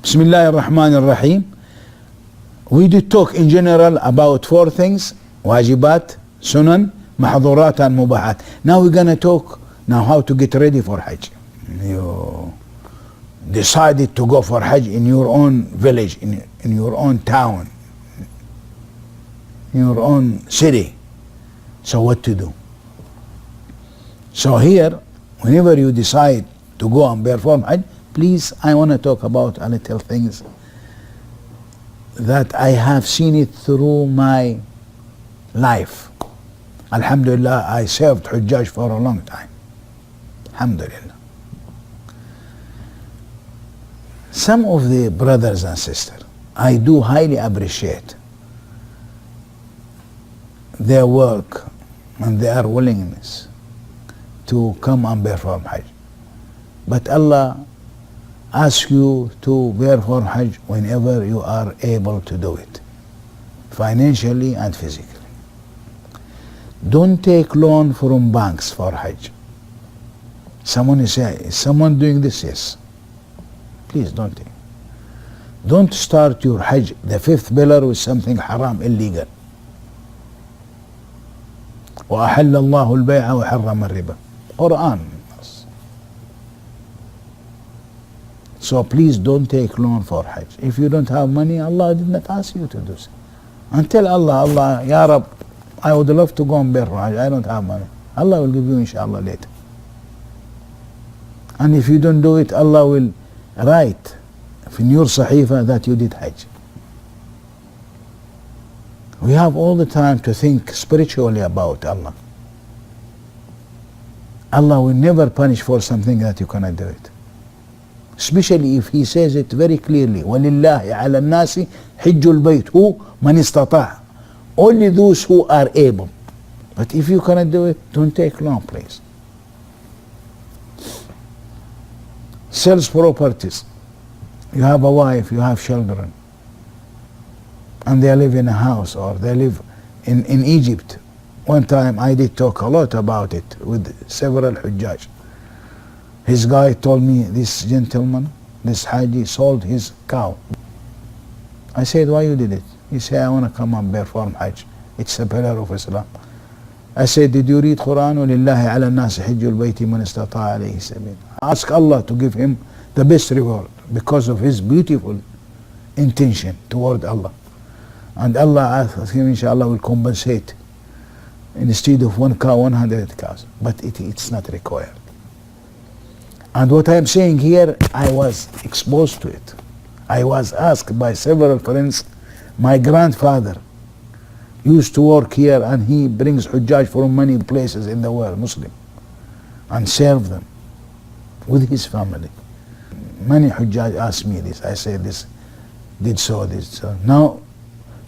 Bismillah ar-Rahman ar-Rahim. We did talk in general about 4 things: wajibat, sunan, mahdurat and mubahat. Now we're gonna talk now how to get ready for Hajj. You decided to go for Hajj in your own village, in your own town, in your own city. So what to do? So here, whenever you decide to go and perform Hajj, please, I want to talk about a little things that I have seen it through my life. Alhamdulillah, I served Hujjaj for a long time. Alhamdulillah. Some of the brothers and sisters, I do highly appreciate their work and their willingness to come and perform Hajj. But Allah asks you to perform Hajj whenever you are able to do it, financially and physically. Don't take loan from banks for Hajj. Someone is saying, is someone doing this? Yes. Please don't take. Don't start your Hajj, the 5th pillar, with something haram, illegal. وأحل الله البيع وحرم الربا. Quran. So please don't take loan for Hajj. If you don't have money, Allah did not ask you to do so. And tell Allah, Ya Rab, I would love to go and perform Hajj. I don't have money. Allah will give you inshallah later. And if you don't do it, Allah will write in your sahifa that you did Hajj. We have all the time to think spiritually about Allah. Allah will never punish for something that you cannot do it. Especially if He says it very clearly. وَلِلَّهِ عَلَى النَّاسِ حِجُّ الْبَيْتِ who مَنِ اسْتَطَاعَ. Only those who are able. But if you cannot do it, don't take loan, please. Sells properties. You have a wife, you have children, and they live in a house, or they live in Egypt. One time I did talk a lot about it with several Hujjaj. His guy told me, this gentleman, this Haji, sold his cow. I said, why you did it? He said, I want to come and perform Hajj. It's a pillar of Islam. I said, did you read Quran? وَلِلَّهِ عَلَى النَّاسِ حِجُّ الْبَيْتِ مَنِ اسْتَطَاعَ عَلَيْهِ سَبِيلًا. Ask Allah to give him the best reward because of his beautiful intention toward Allah. And Allah asks him, inshallah, will compensate. Instead of 1 cow, 100 cows. But it's not required. And what I'm saying here, I was exposed to it. I was asked by several friends. My grandfather used to work here, and he brings Hujjaj from many places in the world, Muslim, and serve them with his family. Many Hujjaj asked me this. I said this, did so, this. So. Now,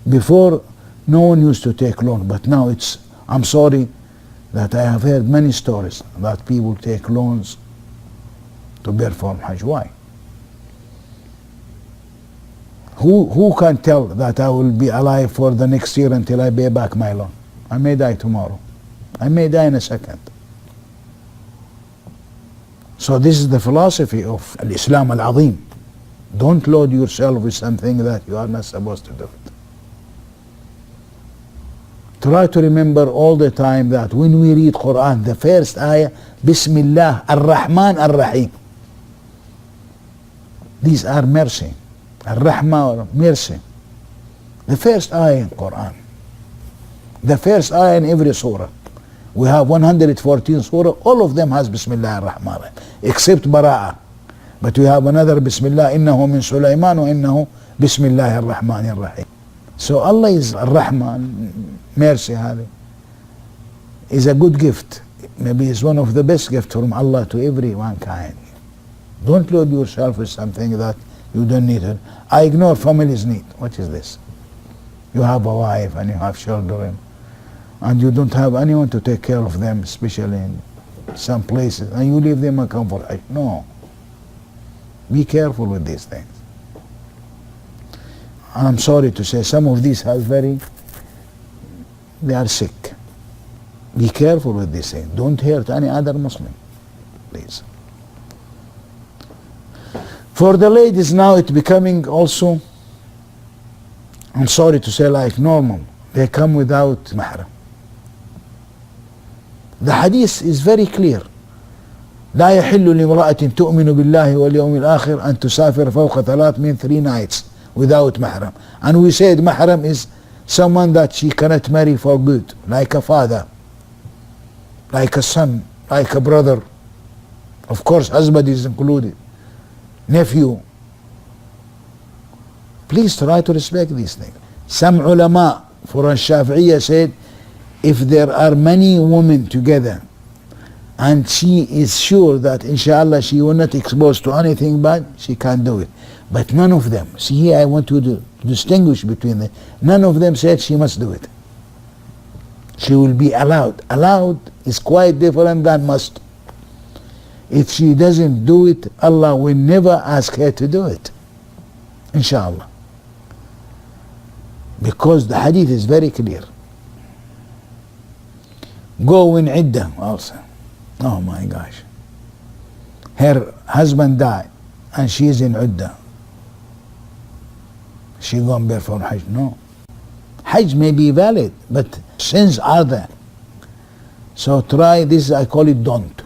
before, no one used to take loan, but now I'm sorry that I have heard many stories that people take loans to perform Hajj. Why? Who can tell that I will be alive for the next year until I pay back my loan? I may die tomorrow. I may die in a second. So this is the philosophy of Al-Islam Al-Azim. Don't load yourself with something that you are not supposed to do it. Try to remember all the time that when we read Quran, the first ayah, Bismillah Ar-Rahman Ar-Rahim. These are mercy. Ar-Rahman, mercy. The first ayah in Quran. The first ayah in every surah. We have 114 surah, all of them has Bismillah Ar-Rahman Ar-Rahim, except Bara'ah. But we have another Bismillah, Innahu min Sulaiman wa Innahu Bismillah Ar-Rahman Ar-Rahim. So Allah is Ar-Rahman, mercy, is a good gift. Maybe it's one of the best gifts from Allah to every mankind. Don't load yourself with something that you don't need it. I ignore family's need. What is this? You have a wife and you have children, and you don't have anyone to take care of them, especially in some places, and you leave them and come for Hajj. No. Be careful with these things. I'm sorry to say, some of these they are sick. Be careful with these things. Don't hurt any other Muslim, please. For the ladies now it's becoming also, I'm sorry to say, like normal. They come without mahram. The hadith is very clear. لا يحل لامرأة تؤمن بالله واليوم الآخر أن تسافر فوق 3 means 3 nights without mahram. And we said mahram is someone that she cannot marry for good, like a father, like a son, like a brother. Of course, husband is included, nephew. Please try to respect these things. Some ulama, for Shafi'iyya, said if there are many women together and she is sure that inshallah she will not expose to anything bad, she can do it. But none of them, see here I want to distinguish between them, none of them said she must do it. She will be allowed. Allowed is quite different than must. If she doesn't do it, Allah will never ask her to do it, inshallah. Because the hadith is very clear. Go in iddah also. Oh my gosh. Her husband died and she is in iddah. She gone perform Hajj? No. Hajj may be valid, but sins are there. So try this, I call it don't.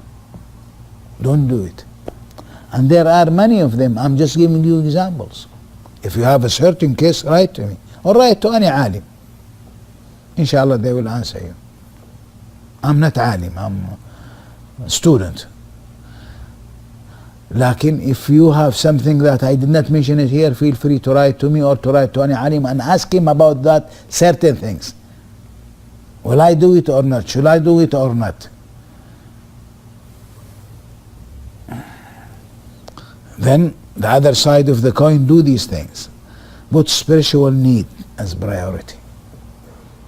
Don't do it. And there are many of them. I'm just giving you examples. If you have a certain case, write to me. Or write to any alim. Inshallah they will answer you. I'm not alim, I'm a student. Lakin if you have something that I did not mention it here, feel free to write to me or to write to any alim and ask him about that certain things. Will I do it or not? Should I do it or not? Then the other side of the coin, do these things. Put spiritual need as priority.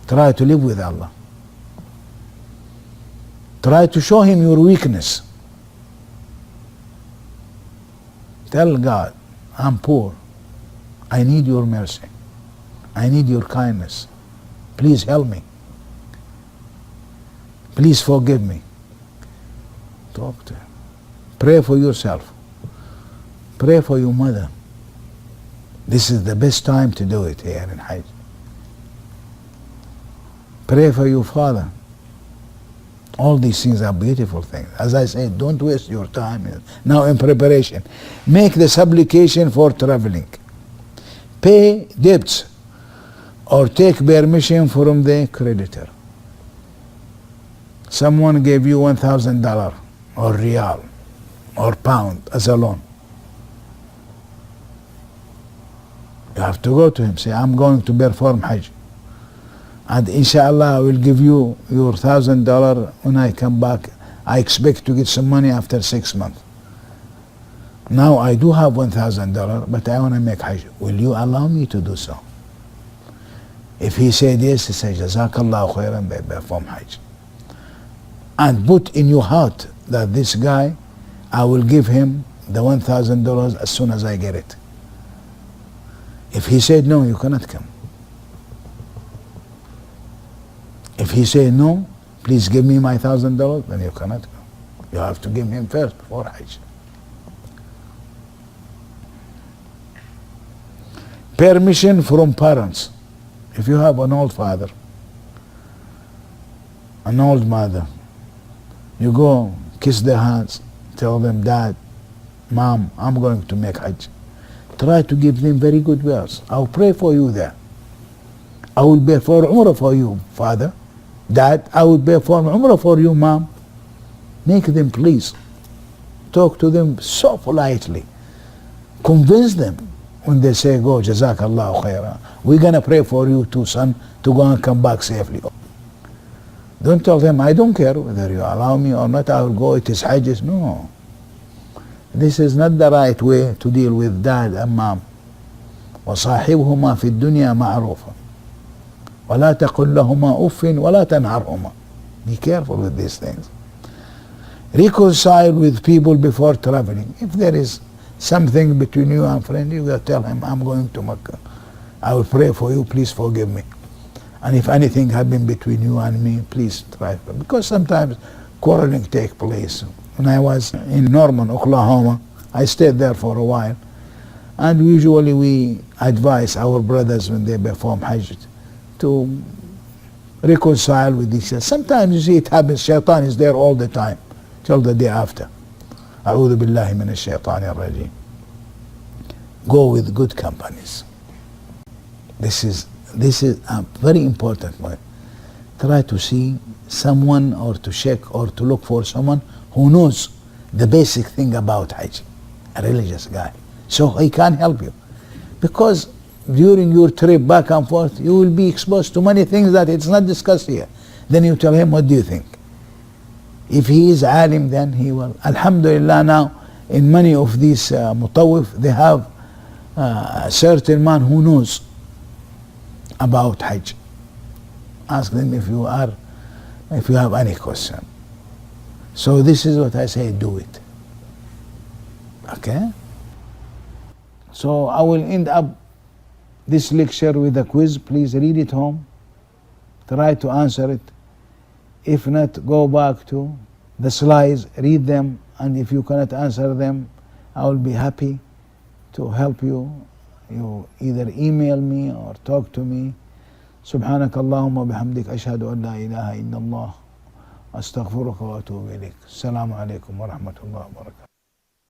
Try to live with Allah. Try to show him your weakness. Tell God, I'm poor. I need your mercy. I need your kindness. Please help me. Please forgive me. Talk to him. Pray for yourself. Pray for your mother. This is the best time to do it here in Hajj. Pray for your father. All these things are beautiful things. As I said, don't waste your time. Now in preparation, make the supplication for traveling. Pay debts or take permission from the creditor. Someone gave you $1,000 or rial or pound as a loan. You have to go to him, say, I'm going to perform Hajj. And inshallah I will give you your $1,000 when I come back. I expect to get some money after 6 months. Now I do have $1,000, but I want to make Hajj. Will you allow me to do so? If he said yes, he said, Jazakallah khairan, they perform Hajj. And put in your heart that this guy, I will give him the $1,000 as soon as I get it. If he said no, you cannot come. If he said no, please give me my $1,000, then you cannot go. You have to give him first before Hajj. Permission from parents. If you have an old father, an old mother, you go kiss their hands, tell them, Dad, Mom, I'm going to make Hajj. Try to give them very good words. I'll pray for you there. I will perform Umrah for you, Father. Dad, I will perform Umrah for you, Mom. Make them please. Talk to them so politely. Convince them when they say, go, Jazakallah khairah. We're going to pray for you too, son, to go and come back safely. Don't tell them, I don't care whether you allow me or not, I will go, it is Hajj. No. This is not the right way to deal with dad and mom. وصاحبهما في الدنيا معروفا ولا تقل لهما أف ولا تنهرهما. Be careful with these things. Reconcile with people before traveling. If there is something between you and friend, you will tell him, I'm going to Mecca. I will pray for you, please forgive me. And if anything happened between you and me, please try. Because sometimes quarreling takes place. When I was in Norman, Oklahoma, I stayed there for a while. And usually we advise our brothers when they perform Hajj to reconcile with each other. Sometimes you see it happens, shaitan is there all the time till the day after. أعوذ بالله من الشيطان الرجيم. Go with good companies. This is a very important point. Try to see someone or to check or to look for someone who knows the basic thing about Hajj, a religious guy, so he can help you. Because during your trip back and forth, you will be exposed to many things that it's not discussed here. Then you tell him, what do you think? If he is alim, then he will. Alhamdulillah, now in many of these mutawif, they have a certain man who knows about Hajj. Ask them if you have any question. So this is what I say, do it. Okay? So I will end up this lecture with a quiz. Please read it home. Try to answer it. If not, go back to the slides, read them, and if you cannot answer them, I will be happy to help you. You either email me or talk to me. سبحانك اللهم وبحمدك أشهد أن لا إله إلا الله أستغفرك وأتوب إليك. السلام عليكم ورحمة الله وبركاته.